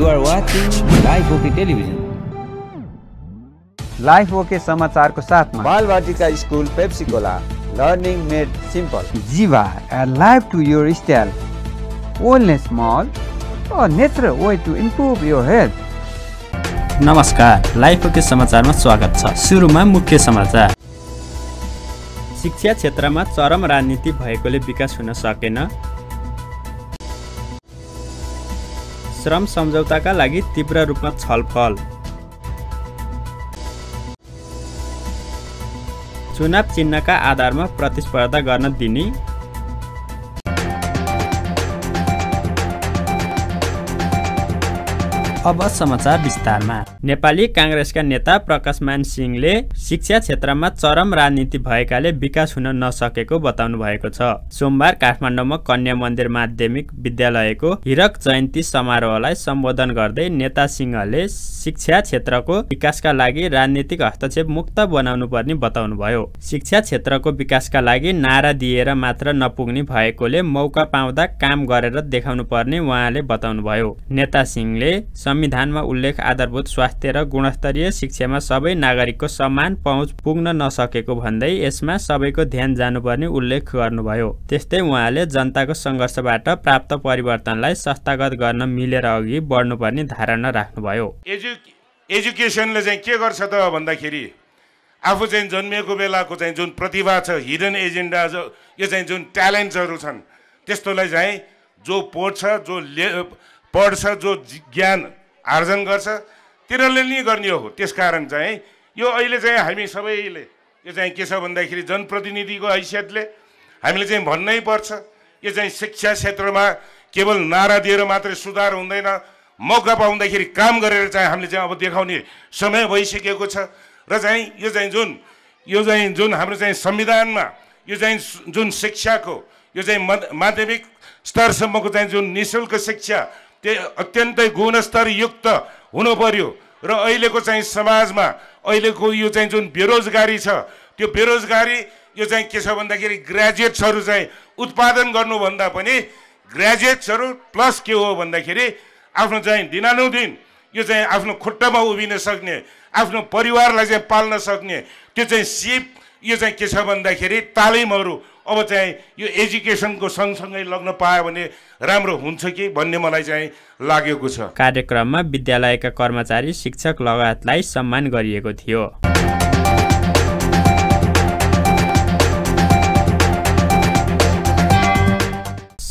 You are watching Live OK Television. Life okay समाचारको साथमा Balvatika school Pepsicola learning made simple Jiva live to your style wellness mall a natural way to improve your health. नमस्कार, life okay समाचारमा स्वागत छ। सुरुमा मुख्य समाचार। शिक्षा क्षेत्रमा चरम राजनीति भएकोले विकास हुन सकेन। श्रम सम्झौताका लागि तीव्र रूपमा छलफल। चुनाव चिन्हका आधारमा प्रतिस्पर्धा गर्न दिने। अब समाचार विस्तारमा। नेपाली कांग्रेसका नेता प्रकाशमान सिंहले शिक्षा क्षेत्रमा चरम राजनीति भएकाले विकास हुन नसकेको बताउनु भएको छ। सोमबार काठमाडौँमा कन्या मन्दिर माध्यमिक विद्यालयको हीरक जयन्ती समारोहलाई सम्बोधन गर्दै नेता सिंहले शिक्षा क्षेत्रको विकासका लागि राजनीतिक हस्तक्षेप मुक्त बनाउनु पर्ने बताउनुभयो। शिक्षा क्षेत्रको विकासका लागि नारा दिएर मात्र नपुग्ने भएकोले मौका पाउँदा काम गरेर देखाउनु पर्ने उहाँले बताउनुभयो। नेता सिंहले संविधानमा उल्लेख आधारभूत स्वास्थ्य र गुणस्तरीय शिक्षामा सबै नागरिकको समान पहुँच पुग्न नसकेको भन्दै यसमा सबैको ध्यान जानुपर्ने उल्लेख गर्नुभयो। त्यस्तै उहाँले जनताको सङ्घर्षबाट प्राप्त परिवर्तनलाई संस्थागत गर्न मिलेर अघि बढ्नुपर्ने धारणा राख्नुभयो। एजुकेसनले चाहिँ के गर्छ त भन्दाखेरि आफू चाहिँ जन्मिएको बेलाको चाहिँ जुन प्रतिभा छ, हिडन एजेन्डा, यो चाहिँ जुन ट्यालेन्ट्सहरू छन्, त्यस्तोलाई चाहिँ जो पढ्छ, जो ज्ञान आर्जन गर्छ, तिनीहरूले नि गर्ने हो। त्यसकारण चाहिँ यो अहिले चाहिँ हामी सबैले यो चाहिँ के छ भन्दाखेरि जनप्रतिनिधिको हैसियतले हामीले चाहिँ भन्नै पर्छ, यो चाहिँ शिक्षा क्षेत्रमा केवल नारा दिएर मात्रै सुधार हुँदैन, मौका पाउँदाखेरि काम गरेर चाहिँ हामीले चाहिँ अब देखाउने समय भइसकेको छ। र चाहिँ यो चाहिँ जुन हाम्रो चाहिँ संविधानमा यो चाहिँ जुन शिक्षाको यो चाहिँ माध्यमिक स्तरसम्मको चाहिँ जुन निःशुल्क शिक्षा त्यो अत्यन्तै गुणस्तरयुक्त हुनु पर्यो। र अहिलेको चाहिँ समाजमा अहिलेको यो चाहिँ जुन बेरोजगारी छ, त्यो बेरोजगारी यो चाहिँ के छ भन्दाखेरि ग्रेजुएट्सहरू चाहिँ उत्पादन गर्नुभन्दा पनि ग्रेजुएट्सहरू प्लस के हो भन्दाखेरि आफ्नो चाहिँ दिनानुदिन यो चाहिँ आफ्नो खुट्टामा उभिन सक्ने, आफ्नो परिवारलाई चाहिँ पाल्न सक्ने त्यो चाहिँ सिप यो चाहिँ के छ भन्दाखेरि तालिमहरू अब चाहिँ यो एजुकेसनको सँगसँगै लग्न पायो भने राम्रो हुन्छ कि भन्ने मलाई चाहिँ लागेको छ। कार्यक्रममा विद्यालयका कर्मचारी, शिक्षक लगायतलाई सम्मान गरिएको थियो।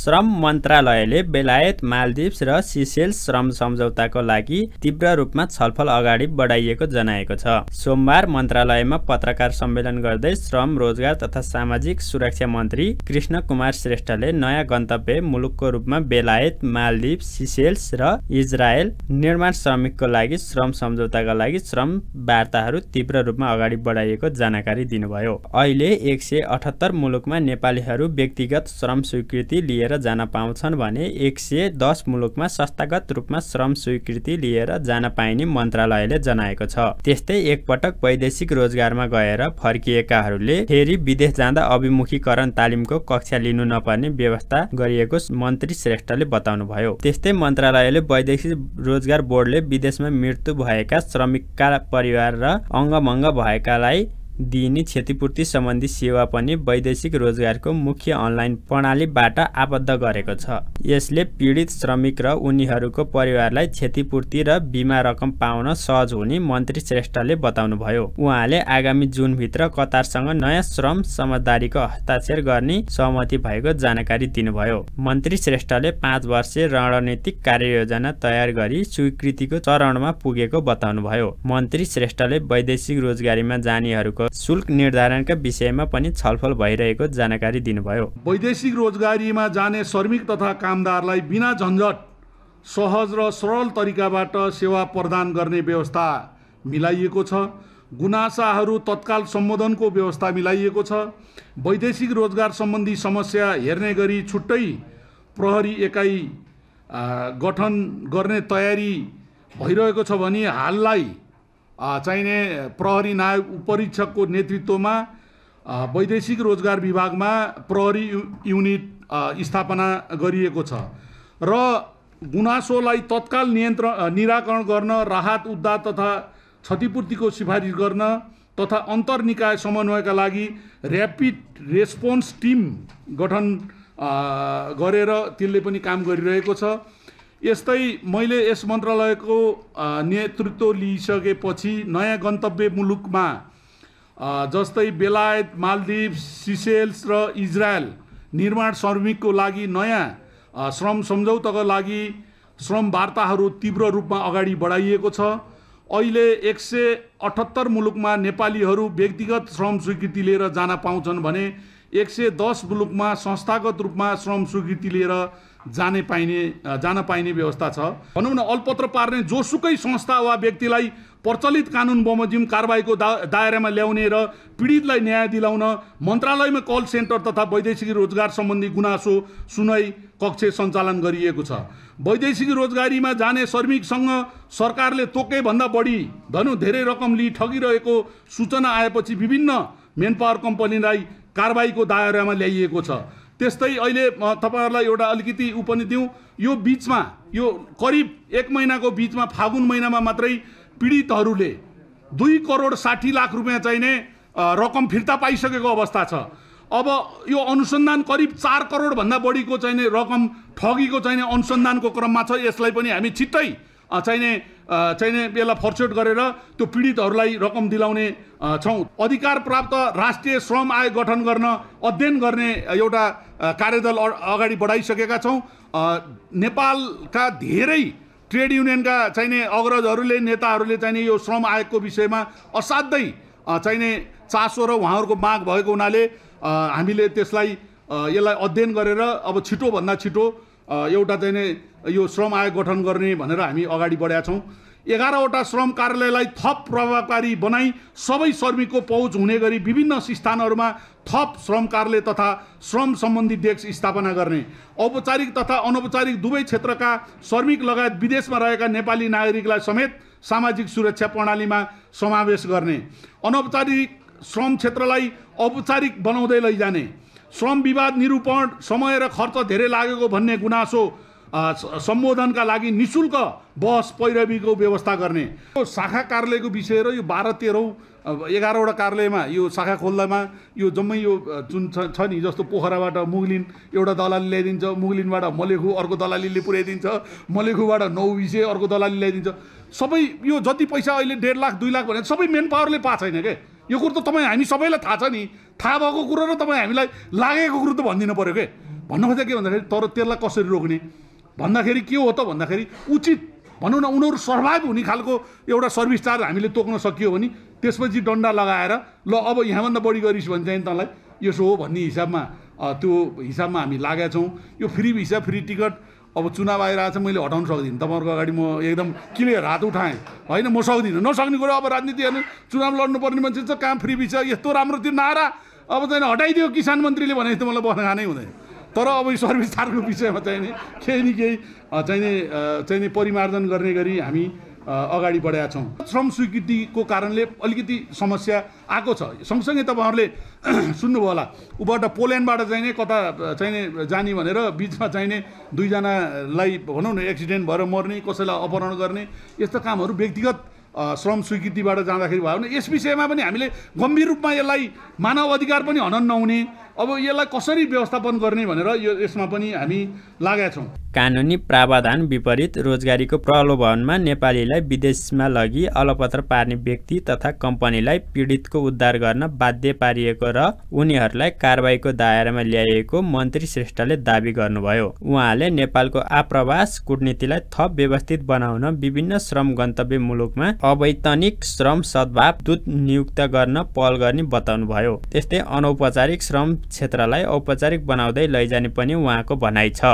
श्रम मन्त्रालयले बेलायत, मालदिप्स र सिसेल्स श्रम सम्झौताको लागि तीव्र रूपमा छलफल अगाडि बढाइएको जनाएको छ। सोमबार मन्त्रालयमा पत्रकार सम्मेलन गर्दै श्रम, रोजगार तथा सामाजिक सुरक्षा मन्त्री कृष्ण कुमार श्रेष्ठले नयाँ गन्तव्य मुलुकको रूपमा बेलायत, मालदिप्स, सिसेल्स र इजरायल निर्माण श्रमिकको लागि श्रम सम्झौताका लागि श्रम वार्ताहरू तीव्र रूपमा अगाडि बढाइएको जानकारी दिनुभयो। अहिले 178 मुलुकमा नेपालीहरू व्यक्तिगत श्रम स्वीकृति लिएर जान पाउँछन् भने 110 मुलुकमा संस्थागत रूपमा श्रम स्वीकृति लिएर जान पाइने मन्त्रालयले जनाएको छ। त्यस्तै एकपटक वैदेशिक रोजगारमा गएर फर्किएकाहरूले फेरि विदेश जाँदा अभिमुखीकरण तालिमको कक्षा लिनु नपर्ने व्यवस्था गरिएको मन्त्री श्रेष्ठले बताउनुभयो। त्यस्तै मन्त्रालयले वैदेशिक रोजगार बोर्डले विदेशमा मृत्यु भएका श्रमिकका परिवार र अङ्गभङ्ग भएकालाई दिइने क्षतिपूर्ति सम्बन्धी सेवा पनि वैदेशिक रोजगारको मुख्य अनलाइन प्रणालीबाट आबद्ध गरेको छ। यसले पीडित श्रमिक र उनीहरूको परिवारलाई क्षतिपूर्ति र बिमा रकम पाउन सहज हुने मन्त्री श्रेष्ठले बताउनुभयो। उहाँले आगामी जुनभित्र कतारसँग नयाँ श्रम समझदारीको हस्ताक्षर गर्ने सहमति भएको जानकारी दिनुभयो। मन्त्री श्रेष्ठले 5 वर्षे रणनीतिक कार्ययोजना तयार गरी स्वीकृतिको चरणमा पुगेको बताउनुभयो। मन्त्री श्रेष्ठले वैदेशिक रोजगारीमा जानेहरूको शुल्क निर्धारणका विषयमा पनि छलफल भइरहेको जानकारी दिनुभयो। वैदेशिक रोजगारीमा जाने श्रमिक तथा कामदारलाई बिना झन्झट सहज र सरल तरिकाबाट सेवा प्रदान गर्ने व्यवस्था मिलाइएको छ। गुनासाहरू तत्काल सम्बोधनको व्यवस्था मिलाइएको छ। वैदेशिक रोजगार सम्बन्धी समस्या हेर्ने गरी छुट्टै प्रहरी एकाइ गठन गर्ने तयारी भइरहेको छ भने हाललाई चाहिने प्रहरी नायब उपरीक्षकको नेतृत्वमा वैदेशिक रोजगार विभागमा प्रहरी युनिट स्थापना गरिएको छ र गुनासोलाई तत्काल निराकरण गर्न, राहत उद्धार तथा क्षतिपूर्तिको सिफारिस गर्न तथा अन्तर्निकाय समन्वयका लागि ऱ्यापिड रेस्पोन्स टिम गठन गरेर त्यसले पनि काम गरिरहेको छ। यस्तै मैले यस मन्त्रालयको नेतृत्व लिइसकेपछि नयाँ गन्तव्य मुलुकमा जस्तै बेलायत, मालदिभ्स, सिसेल्स र इजरायल निर्माण श्रमिकको लागि नयाँ श्रम सम्झौताको लागि श्रम वार्ताहरू तीव्र रूपमा अगाडि बढाइएको छ। अहिले 178 मुलुकमा नेपालीहरू व्यक्तिगत श्रम स्वीकृति लिएर जान पाउँछन् भने 110 मुलुकमा संस्थागत रूपमा श्रम स्वीकृति लिएर जान पाइने व्यवस्था छ। भनौँ न, अलपत्र पार्ने जोसुकै संस्था वा व्यक्तिलाई प्रचलित कानुन बमोजिम कारबाहीको दायरामा ल्याउने र पीडितलाई न्याय दिलाउन मन्त्रालयमा कल सेन्टर तथा वैदेशिक रोजगार सम्बन्धी गुनासो सुनाइ कक्ष सञ्चालन गरिएको छ। वैदेशिक रोजगारीमा जाने श्रमिकसँग सरकारले तोकेभन्दा बढी धेरै रकम लिई ठगिरहेको सूचना आएपछि विभिन्न मेनपावर कम्पनीलाई कारबाहीको दायरामा ल्याइएको छ। त्यस्तै अहिले तपाईहरुलाई एउटा अलिकति पनि दिउँ, यो बीचमा यो करिब 1 महिनाको बीचमा फागुन महिनामा मात्रै पीडितहरूले 2 करोड 60 लाख रुपैयाँ चाहिने रकम फिर्ता पाइसकेको अवस्था छ। अब यो अनुसन्धान करिब 4 करोड भन्दा बढीको चाहिने रकम ठगीको चाहिने अनुसन्धानको क्रममा छ। यसलाई पनि हामी छिट्टै चाहिने बेला फर्सेट गरेर त्यो पीडितहरूलाई रकम दिलाउने छौँ। अधिकार प्राप्त राष्ट्रिय श्रम आयोग गठन गर्न अध्ययन गर्ने एउटा कार्यदल अगाडि बढाइसकेका छौँ। नेपालका धेरै ट्रेड युनियनका चाहिने अग्रजहरूले, नेताहरूले चाहिने यो श्रम आयोगको विषयमा असाध्यै चाहिने चासो र उहाँहरूको माग भएको हुनाले हामीले यसलाई अध्ययन गरेर अब छिटोभन्दा छिटो एउटा चाहिने यो श्रम आयोग गठन गर्ने भनेर हामी अगाडि बढेका छौँ। 11वटा श्रम कार्यालयलाई थप प्रभावकारी बनाई सबै श्रमिकको पहुँच हुने गरी विभिन्न स्थानहरूमा थप श्रम कार्यालय तथा श्रम सम्बन्धी डेस्क स्थापना गर्ने, औपचारिक तथा अनौपचारिक दुवै क्षेत्रका श्रमिक लगायत विदेशमा रहेका नेपाली नागरिकलाई समेत सामाजिक सुरक्षा प्रणालीमा समावेश गर्ने, अनौपचारिक श्रम क्षेत्रलाई औपचारिक बनाउँदै लैजाने, श्रम विवाद निरूपण समय र खर्च धेरै लागेको भन्ने गुनासो सम्बोधनका लागि निशुल्क बस पैरवीको व्यवस्था गर्ने। यो शाखा कार्यालयको विषय र यो 12-13-11वटा कार्यालयमा यो शाखा खोल्दामा यो जम्मै यो जुन छ नि, जस्तो पोखराबाट मुगलिन एउटा दलाली ल्याइदिन्छ, मुगलिनबाट मलेखु अर्को दलालीले पुर्याइदिन्छ, मलेखुबाट नौविसे अर्को दलाली ल्याइदिन्छ। सबै यो जति पैसा अहिले 1.5 लाख 2 लाख भने सबै मेन पावरले पाएको छैन के। यो कुरो त हामी सबैलाई थाहा छ नि। थाहा भएको कुरो र हामीलाई लागेको कुरो त भनिदिनु पर्यो के। भन्नु खोजेको के भन्दाखेरि तर त्यसलाई कसरी रोक्ने भन्दाखेरि के हो त भन्दाखेरि उचित भनौँ न, उनीहरू सर्भाइभ हुने खालको एउटा सर्भिस चार्ज हामीले तोक्न सकियो भने त्यसपछि डन्डा लगाएर ल अब यहाँभन्दा बढी गरिस् भने चाहिँ तँलाई यसो हो भन्ने हिसाबमा त्यो हिसाबमा हामी लागेका छौँ। यो फ्री भिसा फ्री टिकट अब चुनाव आइरहेको छ, मैले हटाउन सक्दिनँ। तपाईँहरूको अगाडि म एकदम क्लियर हात उठाएँ होइन, म सक्दिनँ। नसक्ने कुरो अब राजनीति हेर्नु, चुनाव लड्नुपर्ने मान्छे छ, कहाँ फ्री भिसा यस्तो राम्रो त्यो नारा अब चाहिँ हटाइदियो किसान मन्त्रीले भने त मलाई बस्न खानै हुँदैन। तर अब यो सर्भिस चार्जको विषयमा चाहिने केही न केही चाहिने परिमार्जन गर्ने गरी हामी अगाडि बढेका छौँ। श्रम स्वीकृतिको कारणले अलिकति समस्या आएको छ। सँगसँगै तपाईँहरूले सुन्नुभयो होला, उबाट पोल्यान्डबाट चाहिने कता चाहिने जाने भनेर बिचमा चाहिने 2 जनालाई भनौँ न एक्सिडेन्ट भएर मर्ने, कसैलाई अपहरण गर्ने, यस्ता कामहरू व्यक्तिगत श्रम स्वीकृतिबाट जाँदाखेरि भयो भने यस विषयमा पनि हामीले गम्भीर रूपमा यसलाई मानव अधिकार पनि हनन नहुने, अब यसलाई कसरी व्यवस्थापन गर्ने भनेर यसमा पनि हामी लागेका छौँ। कानुनी प्रावधान विपरीत रोजगारीको प्रलोभनमा नेपालीलाई विदेशमा लगी अलपत्र पार्ने व्यक्ति तथा कम्पनीलाई पीडितको उद्धार गर्न बाध्य पारिएको र उनीहरूलाई कारबाहीको दायरामा ल्याइएको मन्त्री श्रेष्ठले दाबी गर्नुभयो। उहाँले नेपालको आप्रवास कूटनीतिलाई थप व्यवस्थित बनाउन विभिन्न श्रम गन्तव्य मुलुकमा अवैतनिक श्रम सद्भाव दूत नियुक्त गर्न पहल गर्ने बताउनुभयो। त्यस्तै अनौपचारिक श्रम क्षेत्रलाई औपचारिक बनाउँदै लैजाने पनि उहाँको भनाइ छ।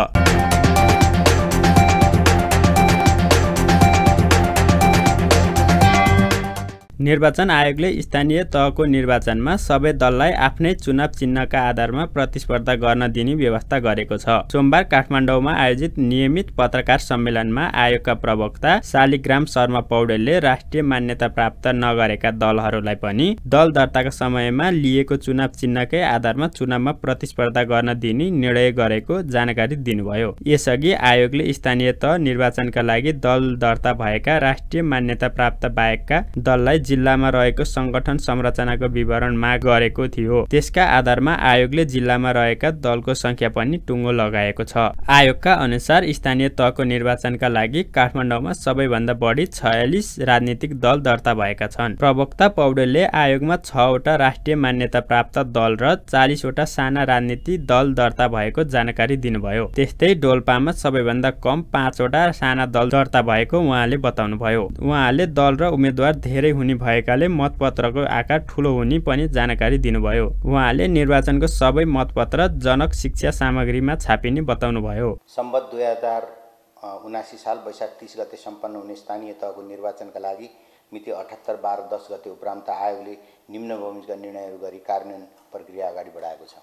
निर्वाचन आयोगले स्थानीय तहको निर्वाचनमा सबै दललाई आफ्नै चुनाव चिन्हका आधारमा प्रतिस्पर्धा गर्न दिने व्यवस्था गरेको छ। सोमबार काठमाडौँमा आयोजित नियमित पत्रकार सम्मेलनमा आयोगका प्रवक्ता शालिग्राम शर्मा पौडेलले राष्ट्रिय मान्यता प्राप्त नगरेका दलहरूलाई पनि दल दर्ताका समयमा लिएको चुनाव चिन्हकै आधारमा चुनावमा प्रतिस्पर्धा गर्न दिने निर्णय गरेको जानकारी दिनुभयो। यसअघि आयोगले स्थानीय तह निर्वाचनका लागि दल दर्ता भएका राष्ट्रिय मान्यता प्राप्त बाहेकका दललाई जिल्लामा रहेको संगठन संरचनाको विवरण माग गरेको थियो। त्यसका आधारमा आयोगले जिल्लामा रहेका दलको संख्या पनि टुङ्गो लगाएको छ। आयोगका अनुसार स्थानीय तहको निर्वाचनका लागि काठमाडौँमा सबैभन्दा बढी 46 राजनीतिक दल दर्ता भएका छन्। प्रवक्ता पौडेलले आयोगमा 6 वटा राष्ट्रिय मान्यता प्राप्त दल र 40 वटा साना राजनीतिक दल दर्ता भएको जानकारी दिनुभयो। त्यस्तै डोल्पामा सबैभन्दा कम 5 वटा साना दल दर्ता भएको उहाँले बताउनुभयो। उहाँले दल र उम्मेदवार धेरै हुने भएकाले मतपत्रको आकार ठूलो हुने पनि जानकारी दिनुभयो। उहाँले निर्वाचनको सबै मतपत्र जनक शिक्षा सामग्रीमा छापिने बताउनुभयो। सम्बत 2079 साल वैशाख 30 गते सम्पन्न हुने स्थानीय तहको निर्वाचनका लागि मिति 78/12/10 गते उपरान्त आयोगले निम्न बमोजिमका निर्णयहरू गरी कार्यान्वयन प्रक्रिया अगाडि बढाएको छ।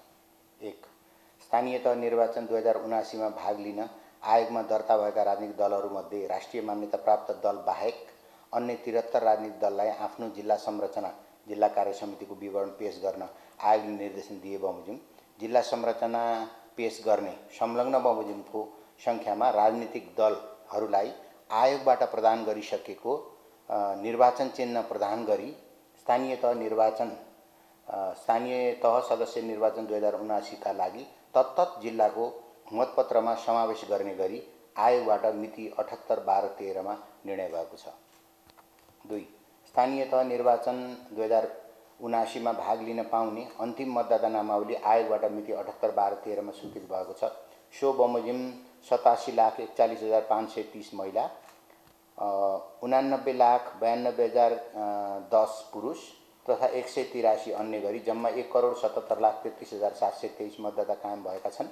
1. स्थानीय तह निर्वाचन 2079 मा भाग लिन आयोगमा दर्ता भएका राजनीतिक दलहरूमध्ये राष्ट्रिय मान्यता प्राप्त दल बाहेक अन्य 73 राजनीतिक दललाई आफ्नो जिल्ला संरचना जिल्ला कार्य समितिको विवरण पेश गर्न आयोगले निर्देशन दिए बमोजिम जिल्ला संरचना पेश गर्ने संलग्न बमोजिमको संख्यामा राजनीतिक दलहरूलाई आयोगबाट प्रदान गरिसकेको निर्वाचन चिन्ह प्रदान गरी स्थानीय तह सदस्य निर्वाचन 2079 का लागि तत्तत जिल्लाको मतपत्रमा समावेश गर्ने गरी आयोगबाट मिति 78/12/13 मा निर्णय भएको छ। 2. स्थानीय तह निर्वाचन 2079 मा भाग लिन पाउने अन्तिम मतदाता नामावली आयोगबाट मिति 78/12/13 मा स्वीकृत भएको छ। सो बमोजिम 87,41,530 महिला, 89,92,010 पुरुष तथा 183 अन्य गरी जम्मा 1,77,33,723 मतदाता कायम भएका छन्।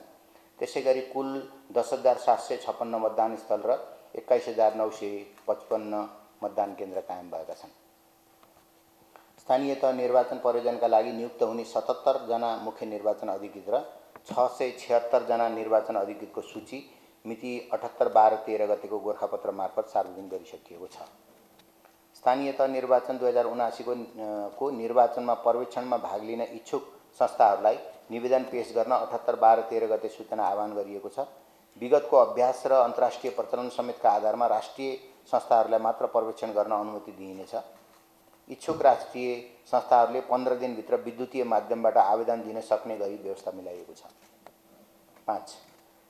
त्यसैगरी कुल 10,756 मतदान स्थल र 21,955 मतदान केन्द्र कायम भएका छन्। स्थानीय तह निर्वाचन परियोजनाका लागि नियुक्त हुने 77 जना मुख्य निर्वाचन अधिकृत र 676 जना निर्वाचन अधिकृतको सूची मिति 78/12/13 गतेको गोरखापत्र मार्फत सार्वजनिक गरिसकिएको छ। स्थानीय तह निर्वाचन 2079 को निर्वाचनमा पर्यवेक्षणमा भाग लिन इच्छुक संस्थाहरूलाई निवेदन पेश गर्न 78/12/13 गते सूचना आह्वान गरिएको छ। विगतको अभ्यास र अन्तर्राष्ट्रिय प्रचलन समेतका आधारमा राष्ट्रिय संस्थाहरूलाई मात्र पर्यवेक्षण गर्न अनुमति दिइनेछ। इच्छुक राष्ट्रिय संस्थाहरूले 15 दिनभित्र विद्युतीय माध्यमबाट आवेदन दिन सक्ने गरी व्यवस्था मिलाइएको छ। 5.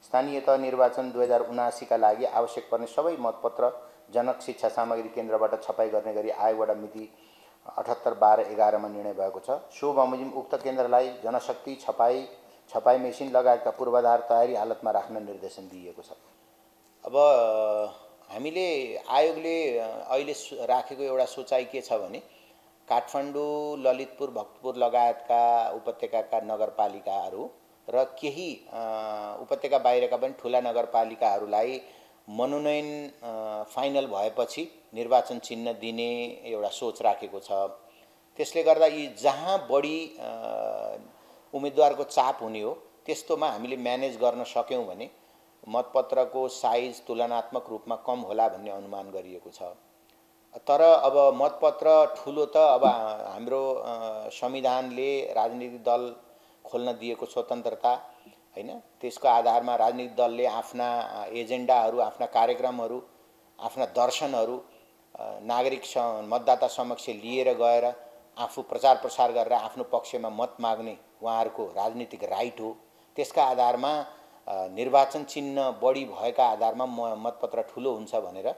स्थानीय तह निर्वाचन 2079 का लागि आवश्यक पर्ने सबै मतपत्र जनक शिक्षा सामग्री केन्द्रबाट छपाई गर्ने गरी आयोगबाट मिति 78/12/11 मा निर्णय भएको छ। सो बमोजिम उक्त केन्द्रलाई जनशक्ति छपाई मेसिन लगायतका पूर्वाधार तयारी हालतमा राख्न निर्देशन दिइएको छ। अब हामीले आयोगले अहिले राखेको एउटा सोचाइ के छ भने काठमाडौँ, ललितपुर, भक्तपुर लगायतका उपत्यकाका नगरपालिकाहरू र केही उपत्यका बाहिरका पनि ठुला नगरपालिकाहरूलाई मनोनयन फाइनल भएपछि निर्वाचन चिन्ह दिने एउटा सोच राखेको छ। त्यसले गर्दा यी जहाँ बढी उम्मेदवारको चाप हुने हो त्यस्तोमा हामीले म्यानेज गर्न सक्यौं भने मतपत्रको साइज तुलनात्मक रूपमा कम होला भन्ने अनुमान गरिएको छ। तर अब मतपत्र ठुलो त अब हाम्रो संविधानले राजनीतिक दल खोल्न दिएको स्वतन्त्रता हैन, त्यसको आधारमा राजनीतिक दलले आफ्ना एजेन्डाहरू, आफ्ना कार्यक्रमहरू, आफ्ना दर्शनहरू नागरिक मतदाता समक्ष लिएर गएर आफू प्रचार प्रसार गरेर आफ्नो पक्षमा मत माग्ने उहाँहरूको राजनीतिक राइट हो। त्यसका आधारमा निर्वाचन चिन्ह बढी भएका आधारमा मतपत्र ठुलो हुन्छ भनेर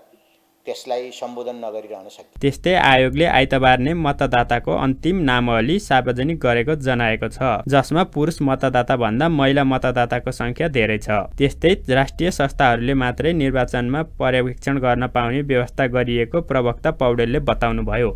त्यसलाई सम्बोधन नगरिरहन सकिन्छ। त्यस्तै आयोगले आइतबार नै मतदाताको अन्तिम नामावली सार्वजनिक गरेको जनाएको छ, जसमा पुरुष मतदाता भन्दा महिला मतदाताको संख्या धेरै छ। त्यस्तै राष्ट्रिय संस्थाहरूले मात्रै निर्वाचनमा पर्यवेक्षण गर्न पाउने व्यवस्था गरिएको प्रवक्ता पौडेलले बताउनुभयो।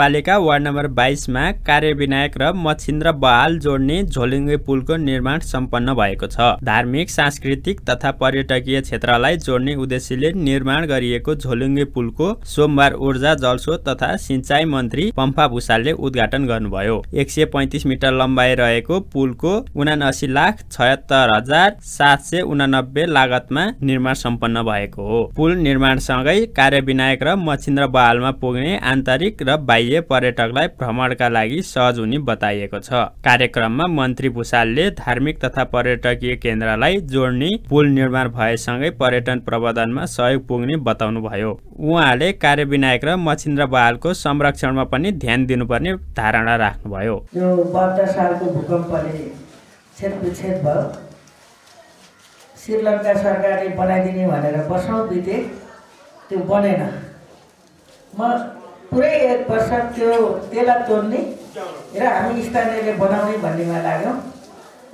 नगरपालिका वार्ड नम्बर 22 मा कार्यविनायक र मछिन्द्र बहाल जोड्ने झोलुङ्गे पुलको निर्माण सम्पन्न भएको छ। धार्मिक, सांस्कृतिक तथा पर्यटकीय क्षेत्रलाई जोड्ने उद्देश्यले निर्माण गरिएको झोलुङ्गे पुलको सोमबार ऊर्जा, जलस्रोत तथा सिंचाई मन्त्री पम्फा भुसालले उद्घाटन गर्नुभयो। 135 मिटर लम्बाइ रहेको पुलको 79,76,789 लागतमा निर्माण सम्पन्न भएको हो। पुल निर्माणसँगै कार्यविनायक र मछिन्द्र बहालमा पुग्ने आन्तरिक र बाह्य पर्यटकलाई भ्रमणका लागि सहज हुने बताइएको छ। कार्यक्रममा मन्त्री भुसालले धार्मिक तथा पर्यटकीय केन्द्रलाई जोड्ने पुल निर्माण भएसँगै पर्यटन प्रबन्धनमा सहयोग पुग्ने बताउनुभयो। उहाँले कार्यविनायक र मछिन्द्र बहालको संरक्षणमा पनि ध्यान दिनुपर्ने धारणा राख्नुभयो। यो 72 सालको भूकम्पले क्षतविक्षत भयो। श्रीलङ्का सरकारले बनाइदिने भनेर वर्षौँ बिते, त्यो बनेन। म पुरै 1 वर्ष त्यसलाई तोड्ने र हामी स्थानीयले बनाउने भन्नेमा लाग्यौँ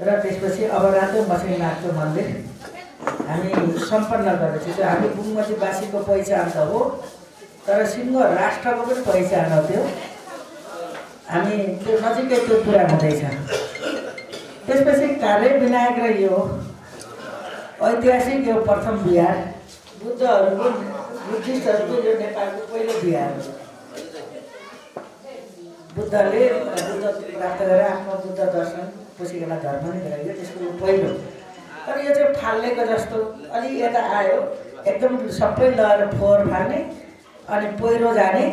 र त्यसपछि अब रातो मसिनाथको मन्दिर हामी सम्पन्न गरेपछि त्यो हामी बुङमतीवासीको पहिचान त हो, तर सिङ्गो राष्ट्रको पनि पहिचान हो। त्यो हामी त्यो नजिकै त्यो पुरा हुँदैछ। त्यसपछि कार्यविनायक र यो ऐतिहासिक यो प्रथम बिहार बुद्धिस्टहरूको यो नेपालको पहिलो बिहार हो। बुद्धले बुद्ध प्राप्त गरेर आफ्नो बुद्ध दर्शन पछिका धर्म नै गराइयो, त्यसको पहिलो। तर यो चाहिँ फाल्नेको जस्तो अलि यता आयो, एकदम सबै लहर फोहोर फाल्ने अनि पहिरो जाने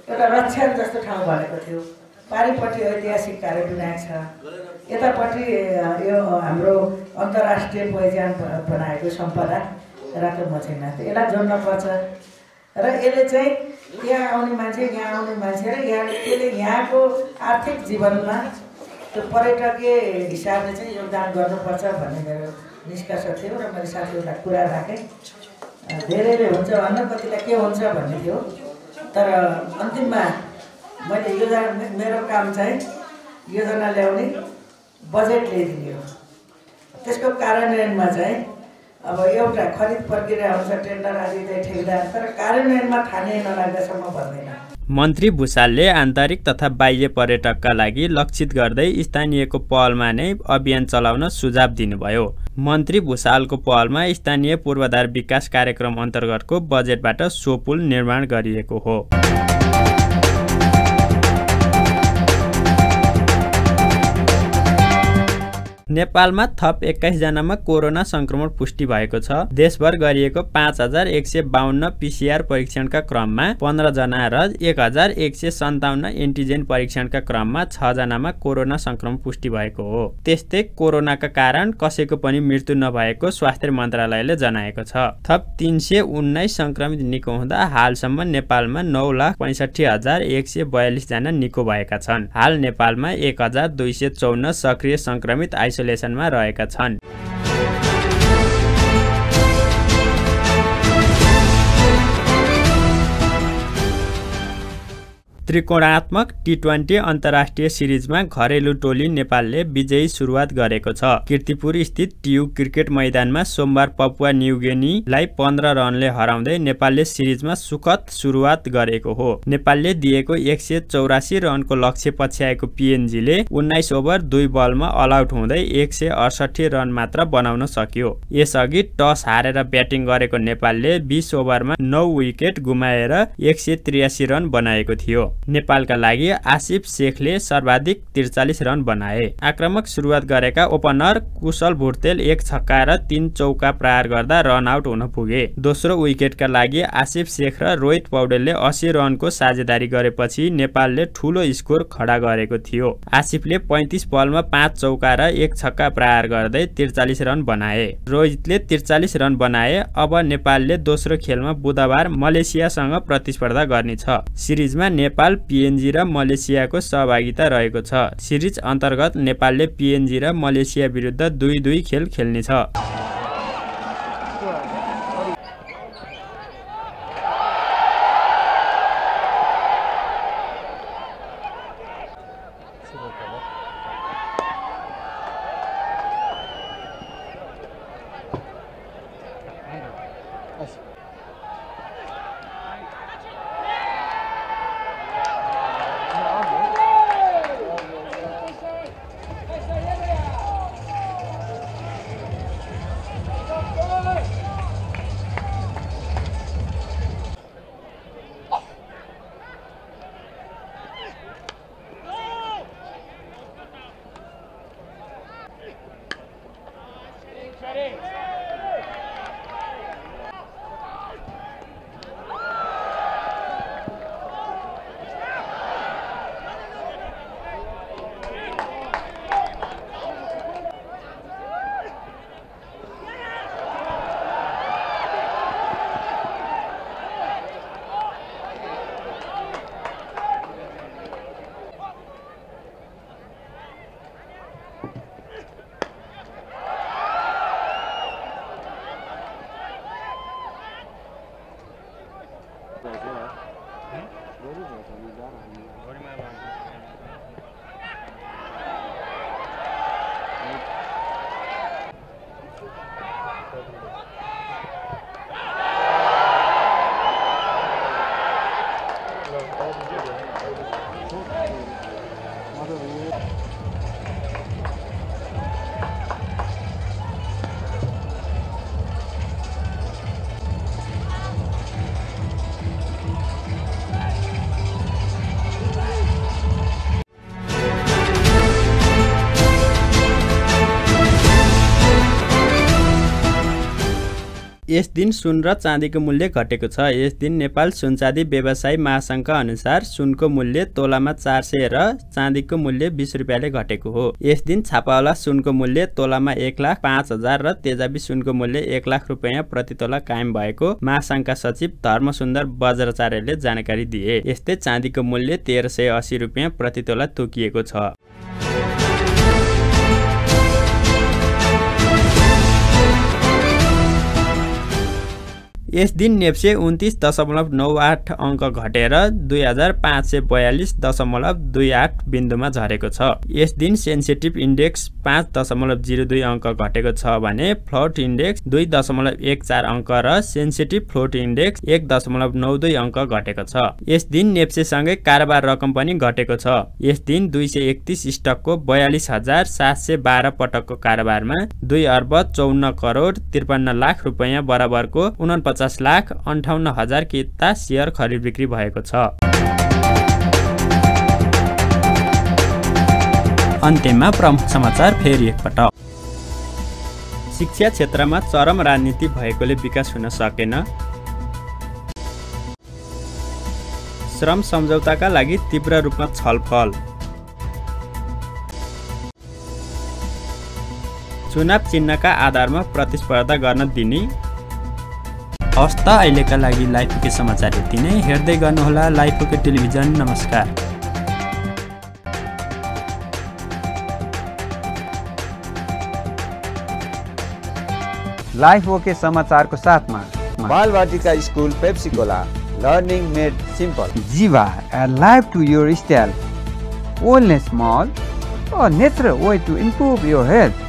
एउटा रक्षण जस्तो ठाउँ भनेको थियो। पारिपट्टि ऐतिहासिक कार्यविनायक छ, यतापट्टि यो हाम्रो अन्तर्राष्ट्रिय पहिचान बनाएको सम्पदा रातो मसिनाथ, यसलाई जोड्न पर्छ। र यसले चाहिँ त्यहाँ आउने मान्छे, यहाँ आउने मान्छे र यसले यहाँको आर्थिक जीवनमा त्यो पर्यटकीय हिसाबले चाहिँ योगदान गर्नुपर्छ भन्ने मेरो निष्कर्ष थियो र मैले साथीहरूलाई कुरा राखेँ। धेरैले हुन्छ भन्न, कतिलाई के हुन्छ भन्ने थियो, तर अन्तिममा मैले योजना, मेरो काम चाहिँ योजना ल्याउने, बजेट ल्याइदिने हो। त्यसको कार्यान्वयनमा चाहिँ अब एउटा खरिद प्रक्रिया हुन्छ, टेन्डर आदि चाहिँ ठेकेदार, तर कार्यान्वयनमा ठाने नलाग्दासम्म भन्दैन। मन्त्री भुसालले आन्तरिक तथा बाह्य पर्यटकका लागि लक्षित गर्दै स्थानीयको पहलमा नै अभियान चलाउन सुझाव दिनुभयो। मन्त्री भुसालको पहलमा स्थानीय पूर्वाधार विकास कार्यक्रम अन्तर्गतको बजेटबाट सो पुल निर्माण गरिएको हो। नेपालमा थप 21 जनामा कोरोना संक्रमण पुष्टि भएको छ। देशभर गरिएको 5152 पीसीआर परीक्षणका क्रममा 15 जना र 1157 एन्टिजेन परीक्षणका क्रममा 6 जनामा कोरोना संक्रमण पुष्टि भएको हो। त्यस्तै कोरोनाका कारण कसैको पनि मृत्यु नभएको स्वास्थ्य मन्त्रालयले जनाएको छ। थप 319 संक्रमित निको हुँदा हालसम्म नेपालमा 9,65,142 जना निको भएका छन्। हाल नेपालमा 1,254 सक्रिय संक्रमित आइसोलेसनमा रहेका छन्। त्रिकोणात्मक टी20 अन्तर्राष्ट्रिय सिरिजमा घरेलु टोली नेपालले विजयी सुरुवात गरेको छ। कीर्तिपुर स्थित टियु क्रिकेट मैदानमा सोमबार पपुवा न्युगिनीलाई 15 रनले हराउँदै नेपालले सिरिजमा सुखद सुरुवात गरेको हो। नेपालले दिएको 184 रनको लक्ष्य पछ्याएको पीएनजीले 19 ओभर 2 बलमा अल आउट हुँदै 168 रन मात्र बनाउन सक्यो। यसअघि टस हारेर ब्याटिङ गरेको नेपालले 20 ओभरमा 9 विकेट गुमाएर 183 रन बनाएको थियो। नेपालका लागि आसिफ शेखले सर्वाधिक 43 रन बनाए। आक्रामक सुरुवात गरेका ओपनर कुशल भुर्तेल 1 छक्का र 3 चौका प्रहार गर्दा रन आउट हुन पुगे। दोस्रो विकेटका लागि आसिफ शेख र रोहित पौडेलले 80 रनको साझेदारी गरेपछि नेपालले ठूलो स्कोर खडा गरेको थियो। आसिफले 35 बलमा 5 चौका र 1 छक्का प्रहार गर्दै 43 रन बनाए। रोहितले 43 रन बनाए। अब नेपालले दोस्रो खेलमा बुधबार मलेसियासँग प्रतिस्पर्धा गर्नेछ। सिरिजमा नेपाल, पीएनजी र मलेसियाको सहभागिता रहेको छ। सिरिज अन्तर्गत नेपालले पीएनजी र मलेसिया विरुद्ध 2-2 खेल खेल्नेछ। यस दिन सुन र चाँदीको मूल्य घटेको छ। यस दिन नेपाल सुन चाँदी व्यवसायी महासङ्घका अनुसार सुनको मूल्य तोलामा 400 र चाँदीको मूल्य 20 रुपियाँले घटेको हो। यस दिन छापावाला सुनको मूल्य तोलामा 1,05,000 र तेजाबी सुनको मूल्य 1 लाख रुपियाँ प्रति तोला कायम भएको महासङ्घका सचिव धर्मसुन्दर बज्राचार्यले जानकारी दिए। यस्तै चाँदीको मूल्य 1380 रुपियाँ प्रति तोला तोकिएको छ। यस दिन नेप्से 29.98 अङ्क घटेर 2542.28 बिन्दुमा झरेको छ। यस दिन सेन्सिटिभ इन्डेक्स 5.02 अङ्क घटेको छ भने फ्लोट इन्डेक्स 2.14 अङ्क र सेन्सिटिभ फ्लोट इन्डेक्स 1.92 अङ्क घटेको छ। यस दिन नेप्सेसँगै कारोबार रकम पनि घटेको छ। यस दिन 231 स्टकको 42,712 पटकको कारोबारमा 2 अर्ब 54 करोड 53 लाख रुपियाँ बराबरको 49,58,000 किता सेयर खरिद बिक्री भएको छ। अन्त्यमा प्रमुख समाचार फेरि एकपटक। शिक्षा क्षेत्रमा चरम राजनीति भएकोले विकास हुन सकेन। श्रम सम्झौताका लागि तीव्र रूपमा छलफल। चुनाव चिन्हका आधारमा प्रतिस्पर्धा गर्न दिने। हवस् त अहिलेका लागि लाइफके समाचार यति नै। हेर्दै गर्नुहोला लाइफके टेलिभिजन। नमस्कार। लाइफ ओके समाचारको साथमा Balvatika school Pepsicola learning made simple. Jiva life to your style, wellness mall, or natural way to improve your health.